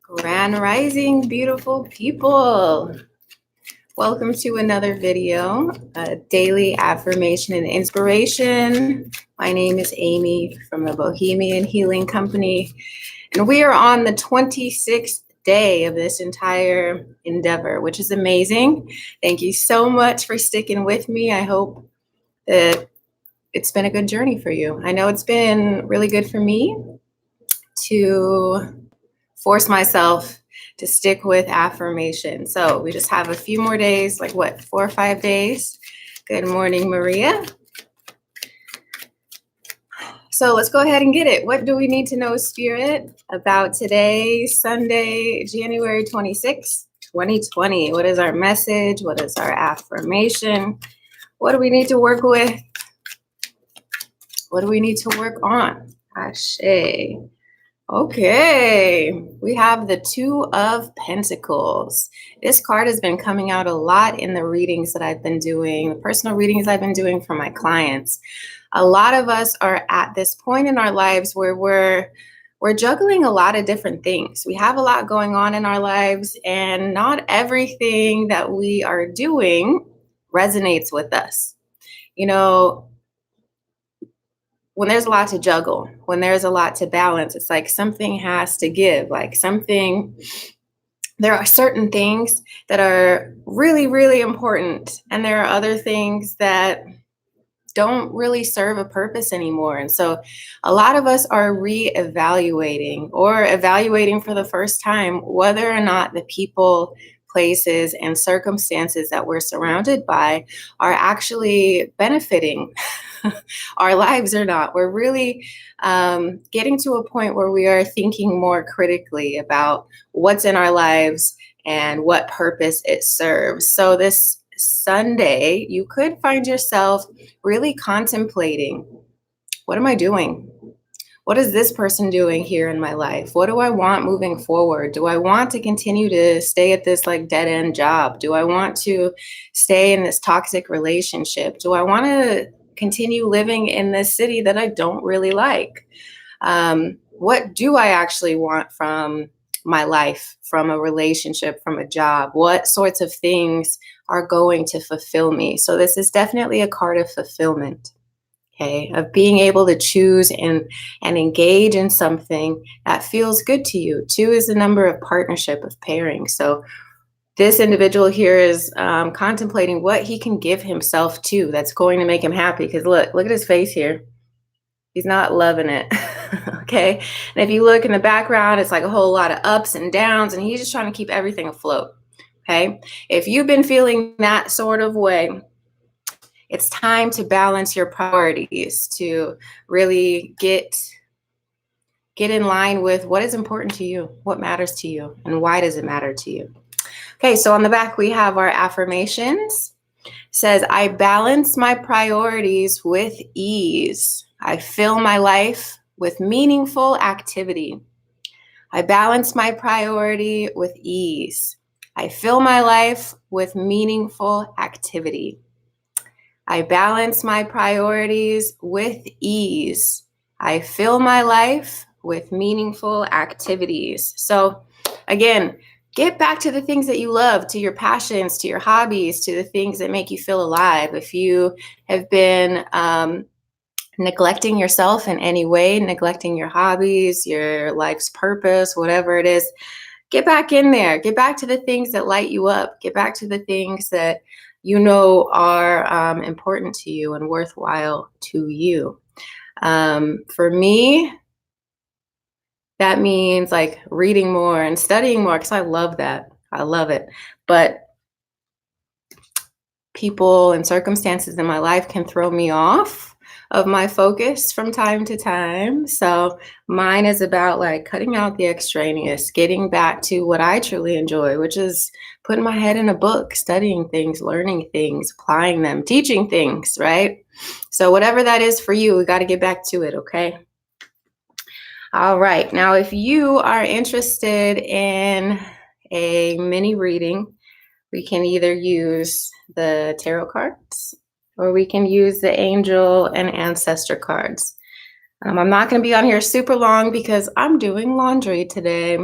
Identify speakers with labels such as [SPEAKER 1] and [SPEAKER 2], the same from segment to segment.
[SPEAKER 1] Grand Rising, beautiful people. Welcome to another video, a daily affirmation and inspiration. My name is Amy from the Bohemian Healing Company, and we are on the 26th day of this entire endeavor, which is amazing. Thank you so much for sticking with me. I hope that it's been a good journey for you. I know it's been really good for me to force myself to stick with affirmation. So we just have a few more days, like what, 4 or 5 days. Good morning, Maria. So let's go ahead and get it. What do we need to know, Spirit, about today, Sunday, January 26th, 2020? What is our message? What is our affirmation? What do we need to work with? What do we need to work on? Ashe. Okay, we have the Two of Pentacles. This card has been coming out a lot in the readings that I've been doing, the personal readings I've been doing for my clients. A lot of us are at this point in our lives where we're juggling a lot of different things. We have a lot going on in our lives, and not everything that we are doing resonates with us. You know, when there's a lot to juggle, when there's a lot to balance, it's like something has to give, there are certain things that are really, really important. And there are other things that don't really serve a purpose anymore. And so a lot of us are reevaluating or evaluating for the first time whether or not the people, places, and circumstances that we're surrounded by are actually benefiting our lives or not. We're really getting to a point where we are thinking more critically about what's in our lives and what purpose it serves. So this Sunday, you could find yourself really contemplating, what am I doing? What is this person doing here in my life? What do I want moving forward? Do I want to continue to stay at this like dead end job? Do I want to stay in this toxic relationship? Do I want to continue living in this city that I don't really like? What do I actually want from my life, from a relationship, from a job? What sorts of things are going to fulfill me? So this is definitely a card of fulfillment. Okay, of being able to choose and engage in something that feels good to you. 2 is the number of partnership, of pairing. So this individual here is contemplating what he can give himself to that's going to make him happy. Because look at his face here. He's not loving it. Okay, and if you look in the background, it's like a whole lot of ups and downs, and he's just trying to keep everything afloat. Okay, if you've been feeling that sort of way, it's time to balance your priorities, to really get in line with what is important to you, what matters to you, and why does it matter to you. Okay, so on the back we have our affirmations. It says, I balance my priorities with ease. I fill my life with meaningful activity. I balance my priority with ease. I fill my life with meaningful activity. I balance my priorities with ease. I fill my life with meaningful activities. So again, get back to the things that you love, to your passions, to your hobbies, to the things that make you feel alive. If you have been neglecting yourself in any way, neglecting your hobbies, your life's purpose, whatever it is, get back in there. Get back to the things that light you up. Get back to the things that you know are important to you and worthwhile to you. For me, that means like reading more and studying more, because I love that. I love it. But people and circumstances in my life can throw me off of my focus from time to time. So mine is about like cutting out the extraneous, getting back to what I truly enjoy, which is putting my head in a book, studying things, learning things, applying them, teaching things, right? So whatever that is for you, we got to get back to it, okay? All right. Now, if you are interested in a mini reading, we can either use the tarot cards or we can use the angel and ancestor cards. I'm not going to be on here super long because I'm doing laundry today.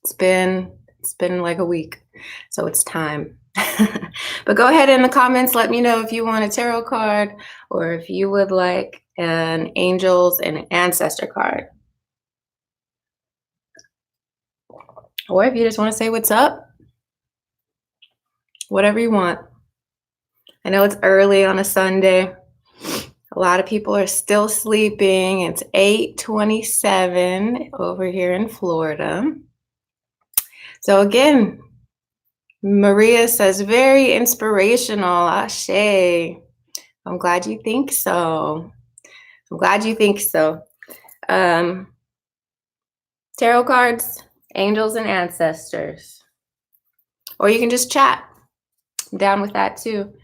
[SPEAKER 1] It's been like a week, so it's time. But go ahead in the comments, let me know if you want a tarot card or if you would like an angels and ancestor card. Or if you just want to say what's up, whatever you want. I know it's early on a Sunday. A lot of people are still sleeping. It's 8:27 over here in Florida. So again, Maria says, very inspirational. Ashe. I'm glad you think so. I'm glad you think so. Tarot cards, angels and ancestors. Or you can just chat. I'm down with that too.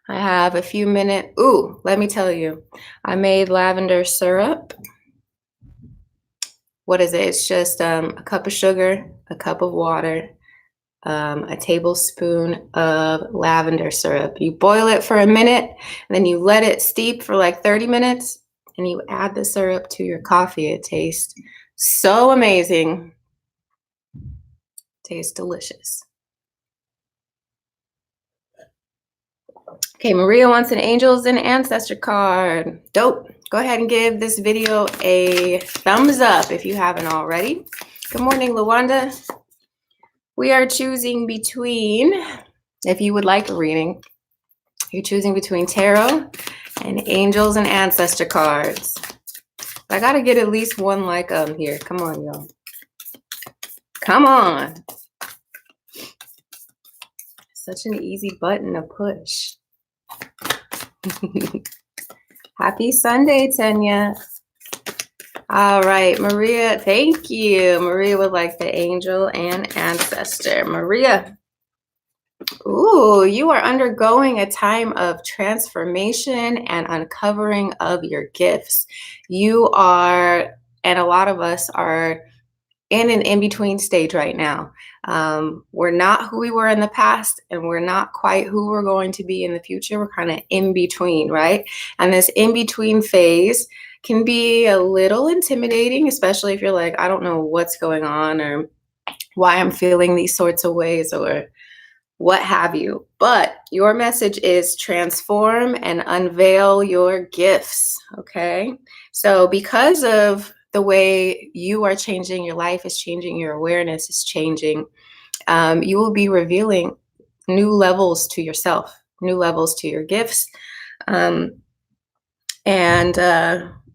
[SPEAKER 1] I have a few minutes. Ooh, let me tell you. I made lavender syrup. What is it? It's just a cup of sugar, a cup of water, a tablespoon of lavender syrup. You boil it for a minute, and then you let it steep for like 30 minutes, and you add the syrup to your coffee. It tastes so amazing. Tastes delicious. Okay, Maria wants an angels and ancestor card. Dope. Go ahead and give this video a thumbs up if you haven't already. Good morning, Lawanda. We are choosing between, if you would like a reading, you're choosing between tarot and angels and ancestor cards. I gotta get at least one like here. Come on, y'all. Come on. Such an easy button to push. Happy Sunday, Tanya. All right, Maria, thank you. Maria would like the angel and ancestor. Maria, ooh, you are undergoing a time of transformation and uncovering of your gifts. You are, and a lot of us are in an in-between stage right now. We're not who we were in the past, and we're not quite who we're going to be in the future. We're kind of in between, right? And this in-between phase can be a little intimidating, especially if you're like, I don't know what's going on or why I'm feeling these sorts of ways or what have you. But your message is transform and unveil your gifts, okay? So because of the way you are changing, your life is changing, your awareness is changing, you will be revealing new levels to yourself, new levels to your gifts, and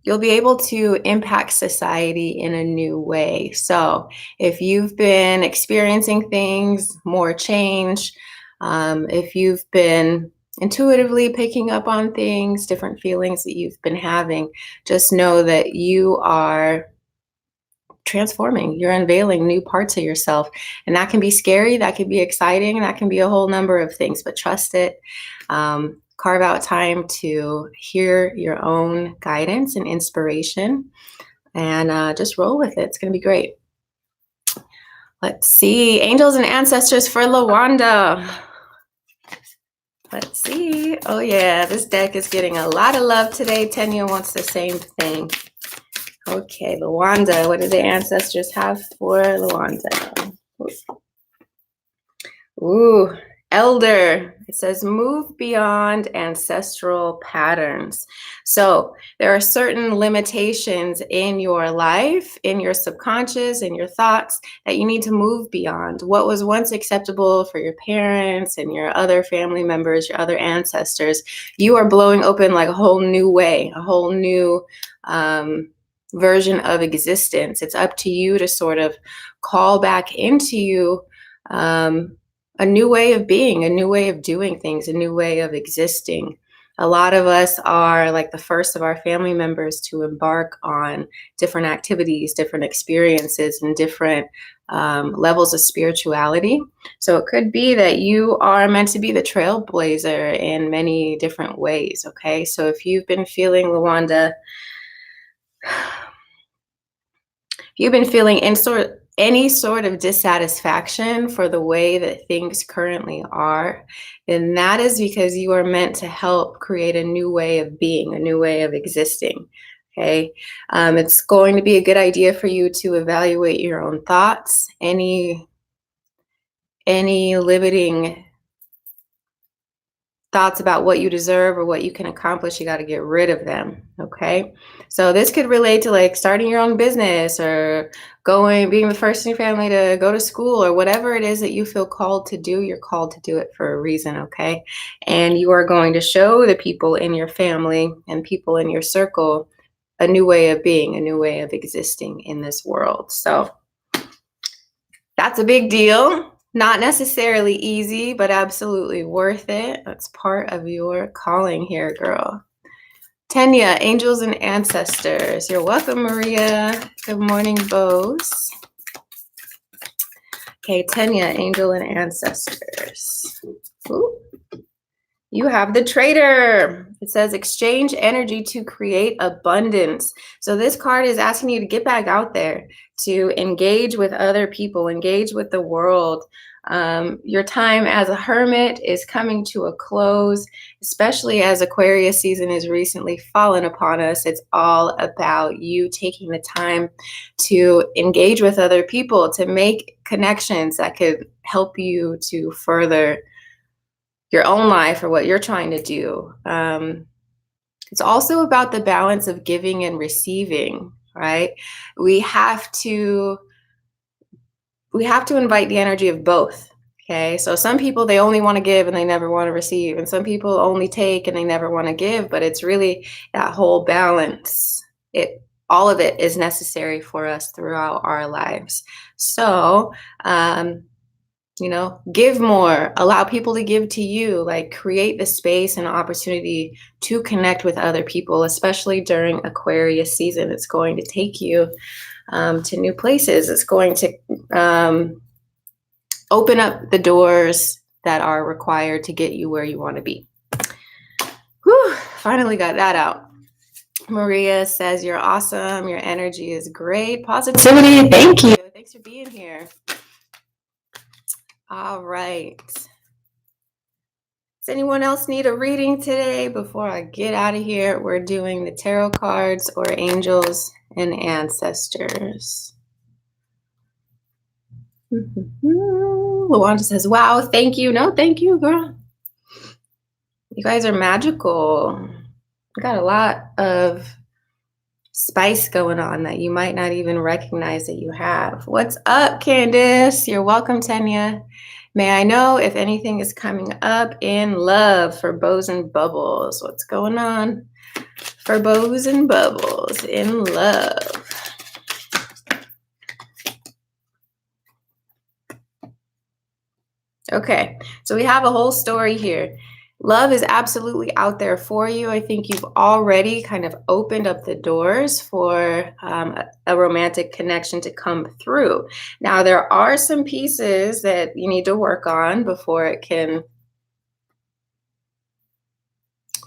[SPEAKER 1] you'll be able to impact society in a new way. So if you've been experiencing things, more change, if you've been intuitively picking up on things, different feelings that you've been having, just know that you are transforming, you're unveiling new parts of yourself. And that can be scary, that can be exciting, that can be a whole number of things, but trust it. Carve out time to hear your own guidance and inspiration, and just roll with it. It's going to be great. Let's see. Angels and ancestors for Lawanda. Let's see. Oh yeah, this deck is getting a lot of love today. Tanya wants the same thing. Okay, Lawanda. What do the ancestors have for Lawanda? Ooh, Elder. It says move beyond ancestral patterns. So there are certain limitations in your life, in your subconscious, in your thoughts that you need to move beyond. What was once acceptable for your parents and your other family members, your other ancestors, you are blowing open like a whole new way, a whole new version of existence. It's up to you to sort of call back into you a new way of being, a new way of doing things, a new way of existing. A lot of us are like the first of our family members to embark on different activities, different experiences, and different levels of spirituality. So it could be that you are meant to be the trailblazer in many different ways, okay? So if you've been feeling, Lawanda, you've been feeling any sort of dissatisfaction for the way that things currently are, then that is because you are meant to help create a new way of being, a new way of existing. Okay. It's going to be a good idea for you to evaluate your own thoughts. Any limiting thoughts about what you deserve or what you can accomplish, you got to get rid of them. Okay. So this could relate to like starting your own business or being the first in your family to go to school or whatever it is that you feel called to do. You're called to do it for a reason. Okay. And you are going to show the people in your family and people in your circle a new way of being, a new way of existing in this world. So that's a big deal. Not necessarily easy, but absolutely worth it. That's part of your calling here, girl. Tanya, angels and ancestors. You're welcome, Maria. Good morning, Bose. Okay, Tanya, angel and ancestors. Ooh. You have the Trader. It says exchange energy to create abundance. So this card is asking you to get back out there, to engage with other people, engage with the world. Your time as a hermit is coming to a close, especially as Aquarius season has recently fallen upon us. It's all about you taking the time to engage with other people, to make connections that could help you to further your own life or what you're trying to do. It's also about the balance of giving and receiving, right? We have to invite the energy of both. Okay. So some people, they only want to give and they never want to receive. And some people only take and they never want to give, but it's really that whole balance. All of it is necessary for us throughout our lives. So, give more, allow people to give to you, like create the space and opportunity to connect with other people, especially during Aquarius season. It's going to take you to new places. It's going to open up the doors that are required to get you where you want to be. Whew, finally got that out. Maria says, you're awesome. Your energy is great. Positivity. Thank you. Thanks for being here. All right. Does anyone else need a reading today before I get out of here? We're doing the tarot cards or angels and ancestors. Luanda says, wow, thank you. No, thank you, girl. You guys are magical. You got a lot of spice going on that you might not even recognize that you have. What's up, Candace? You're welcome, Tanya. May I know if anything is coming up in love for Bows and Bubbles? What's going on for Bows and Bubbles in love? Okay, so we have a whole story here. Love is absolutely out there for you. I think you've already kind of opened up the doors for a romantic connection to come through. Now, there are some pieces that you need to work on before it can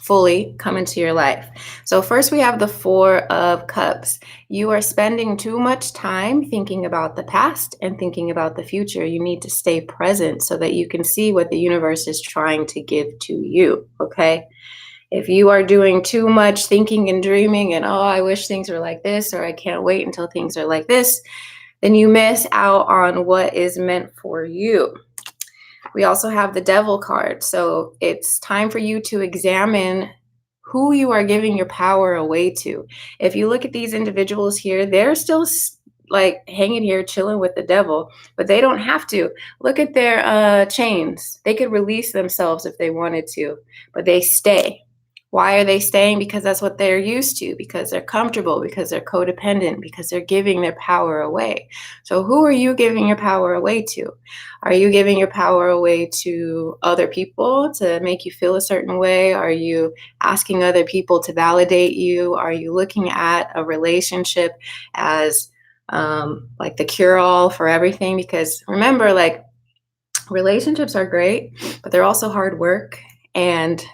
[SPEAKER 1] fully come into your life. So first we have the Four of Cups. You are spending too much time thinking about the past and thinking about the future. You need to stay present so that you can see what the universe is trying to give to you, okay? If you are doing too much thinking and dreaming and, oh, I wish things were like this, or I can't wait until things are like this, then you miss out on what is meant for you. We also have the Devil card. So it's time for you to examine who you are giving your power away to. If you look at these individuals here, they're still like hanging here, chilling with the devil, but they don't have to. Look at their chains. They could release themselves if they wanted to, but they stay. Why are they staying? Because that's what they're used to, because they're comfortable, because they're codependent, because they're giving their power away. So who are you giving your power away to? Are you giving your power away to other people to make you feel a certain way? Are you asking other people to validate you? Are you looking at a relationship as like the cure-all for everything? Because remember, like, relationships are great, but they're also hard work. And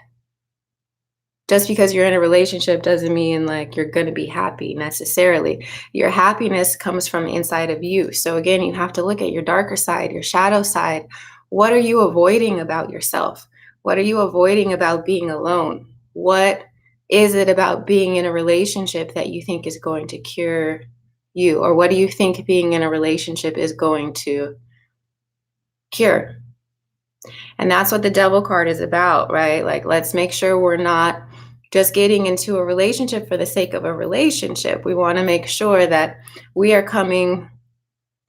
[SPEAKER 1] just because you're in a relationship doesn't mean like you're going to be happy necessarily. Your happiness comes from inside of you. So again, you have to look at your darker side, your shadow side. What are you avoiding about yourself? What are you avoiding about being alone? What is it about being in a relationship that you think is going to cure you? Or what do you think being in a relationship is going to cure? And that's what the devil card is about, right? Like, let's make sure we're not just getting into a relationship for the sake of a relationship. We want to make sure that we are coming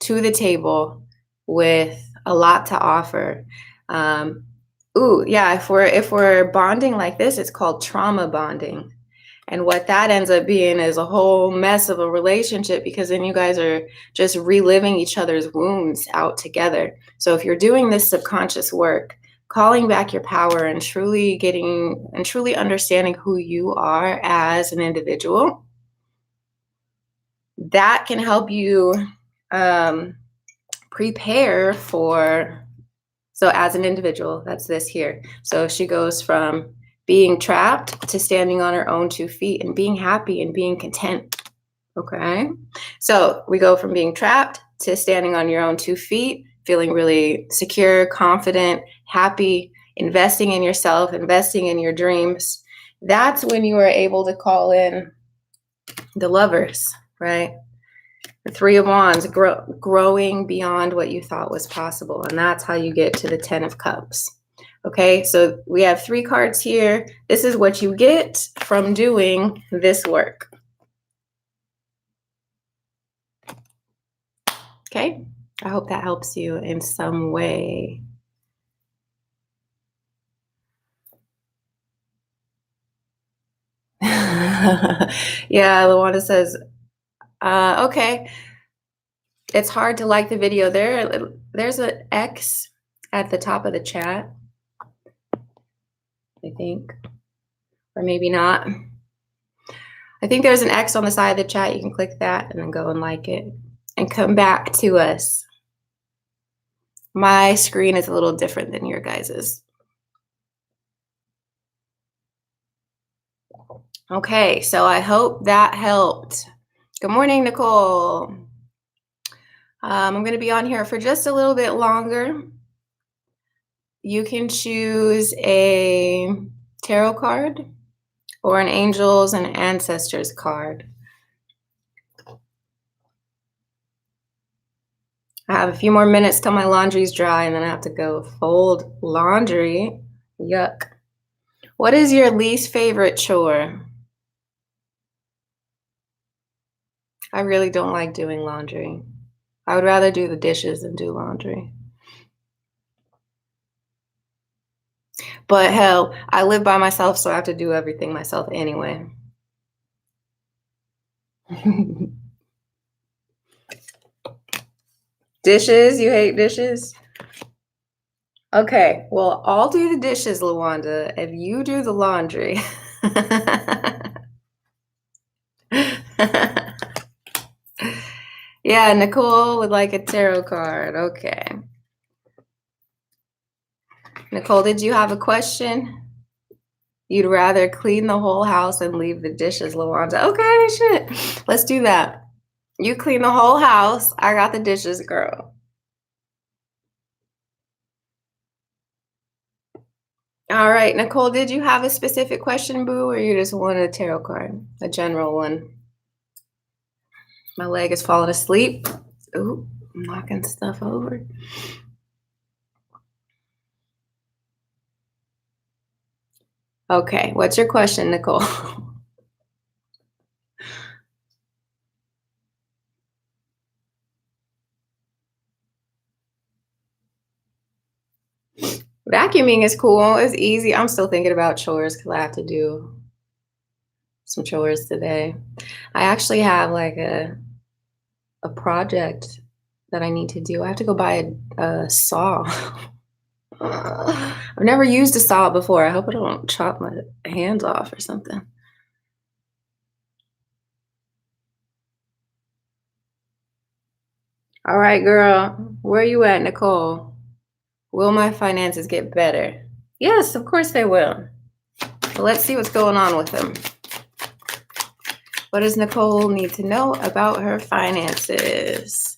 [SPEAKER 1] to the table with a lot to offer. Um, yeah, if we're bonding like this, it's called trauma bonding. And what that ends up being is a whole mess of a relationship, because then you guys are just reliving each other's wounds out together. So if you're doing this subconscious work, calling back your power and truly understanding who you are as an individual, that can help you prepare for, so as an individual, that's this here. So she goes from being trapped to standing on her own 2 feet and being happy and being content. Okay. So we go from being trapped to standing on your own 2 feet, feeling really secure, confident, happy, investing in yourself, investing in your dreams. That's when you are able to call in the lovers, right? The 3 of Wands, growing beyond what you thought was possible. And that's how you get to the 10 of Cups. Okay, so we have 3 cards here. This is what you get from doing this work. Okay, I hope that helps you in some way. Yeah, Luanda says, okay. It's hard to like the video. There's an X at the top of the chat, I think, or maybe not. I think there's an X on the side of the chat. You can click that and then go and like it and come back to us. My screen is a little different than your guys's. Okay, so I hope that helped. Good morning, Nicole. I'm going to be on here for just a little bit longer. You can choose a tarot card or an angels and ancestors card. I have a few more minutes till my laundry's dry, and then I have to go fold laundry. Yuck. What is your least favorite chore? I really don't like doing laundry. I would rather do the dishes than do laundry. But hell, I live by myself, so I have to do everything myself anyway. Dishes? You hate dishes? Okay, well, I'll do the dishes, Luanda, if you do the laundry. Yeah, Nicole would like a tarot card. Okay. Nicole, did you have a question? You'd rather clean the whole house and leave the dishes, Luanda. Okay, shit. Let's do that. You clean the whole house. I got the dishes, girl. All right, Nicole, did you have a specific question, boo, or you just wanted a tarot card? A general one. My leg is falling asleep. Ooh, I'm knocking stuff over. Okay, what's your question, Nicole? Vacuuming is cool. It's easy. I'm still thinking about chores because I have to do some chores today. I actually have like a project that I need to do. I have to go buy a saw. I've never used a saw before. I hope I don't chop my hands off or something. All right, girl. Where you at, Nicole? Will my finances get better? Yes, of course they will. But let's see what's going on with them. What does Nicole need to know about her finances?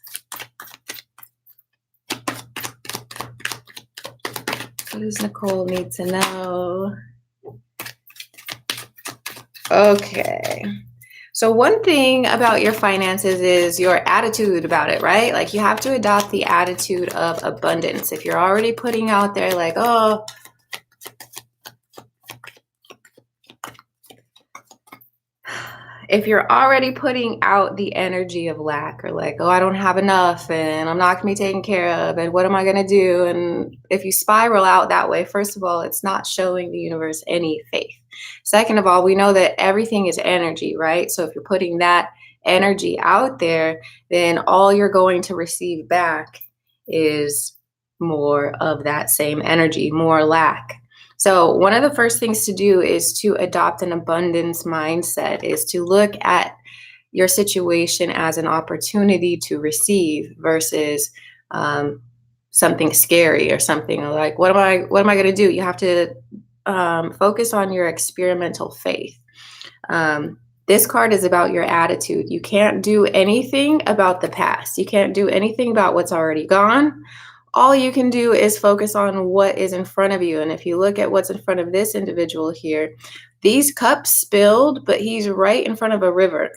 [SPEAKER 1] What does Nicole need to know Okay. So one thing about your finances is your attitude about it, right? Like you have to adopt the attitude of abundance. If you're already putting out there like, oh, if you're already putting out the energy of lack or like, oh, I don't have enough and I'm not going to be taken care of and what am I going to do? And if you spiral out that way, first of all, it's not showing the universe any faith. Second of all, we know that everything is energy, right? So if you're putting that energy out there, then all you're going to receive back is more of that same energy, more lack. So one of the first things to do is to adopt an abundance mindset, is to look at your situation as an opportunity to receive versus something scary or something like, what am I going to do? You have to focus on your experimental faith. This card is about your attitude. You can't do anything about the past. You can't do anything about what's already gone. All you can do is focus on what is in front of you. And if you look at what's in front of this individual here, these cups spilled, but he's right in front of a river.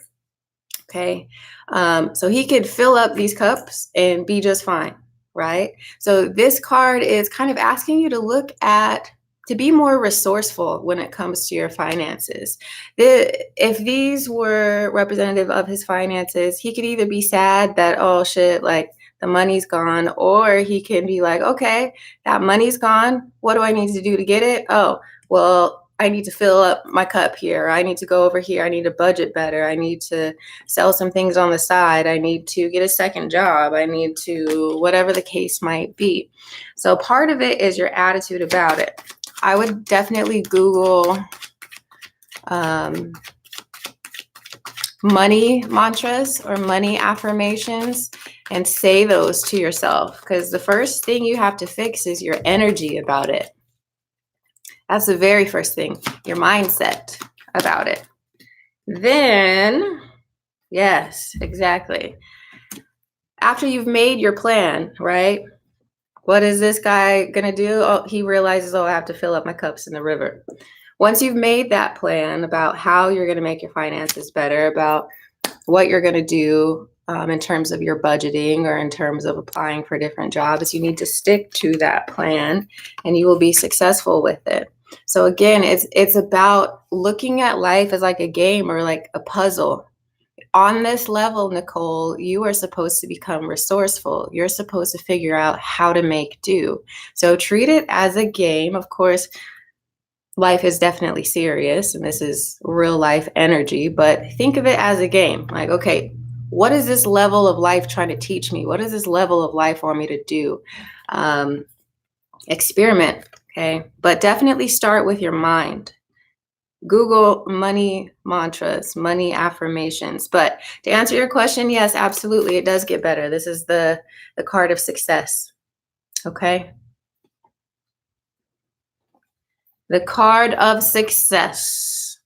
[SPEAKER 1] Okay. So he could fill up these cups and be just fine. Right. So this card is kind of asking you to be more resourceful when it comes to your finances. If these were representative of his finances, he could either be sad that, oh shit, like the money's gone, or he can be like, okay, that money's gone. What do I need to do to get it? Oh, well, I need to fill up my cup here. I need to go over here. I need to budget better. I need to sell some things on the side. I need to get a second job. I need to, whatever the case might be. So part of it is your attitude about it. I would definitely Google money mantras or money affirmations and say those to yourself, because the first thing you have to fix is your energy about it. That's the very first thing, your mindset about it. Then, yes, exactly. After you've made your plan, right? What is this guy going to do? Oh, he realizes, oh, I have to fill up my cups in the river. Once you've made that plan about how you're going to make your finances better, about what you're going to do in terms of your budgeting or in terms of applying for different jobs, you need to stick to that plan and you will be successful with it. So again, it's about looking at life as like a game or like a puzzle. On this level, Nicole, you are supposed to become resourceful. You're supposed to figure out how to make do. So treat it as a game. Of course, life is definitely serious and this is real life energy, but think of it as a game. Like, okay, what is this level of life trying to teach me? What does this level of life want me to do? Experiment, okay? But definitely start with your mind. Google money mantras, money affirmations. But to answer your question, yes, absolutely, it does get better. This is the card of success, okay? The card of success.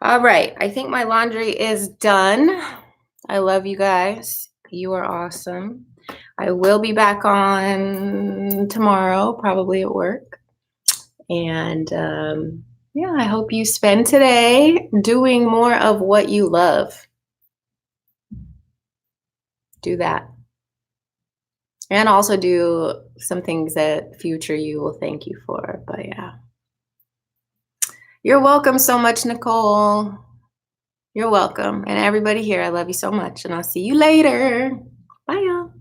[SPEAKER 1] All right, I think my laundry is done. I love you guys. You are awesome. I will be back on tomorrow, probably at work. And yeah, I hope you spend today doing more of what you love. Do that. And also do some things that future you will thank you for. But yeah. You're welcome so much, Nicole. You're welcome. And everybody here, I love you so much. And I'll see you later. Bye, y'all.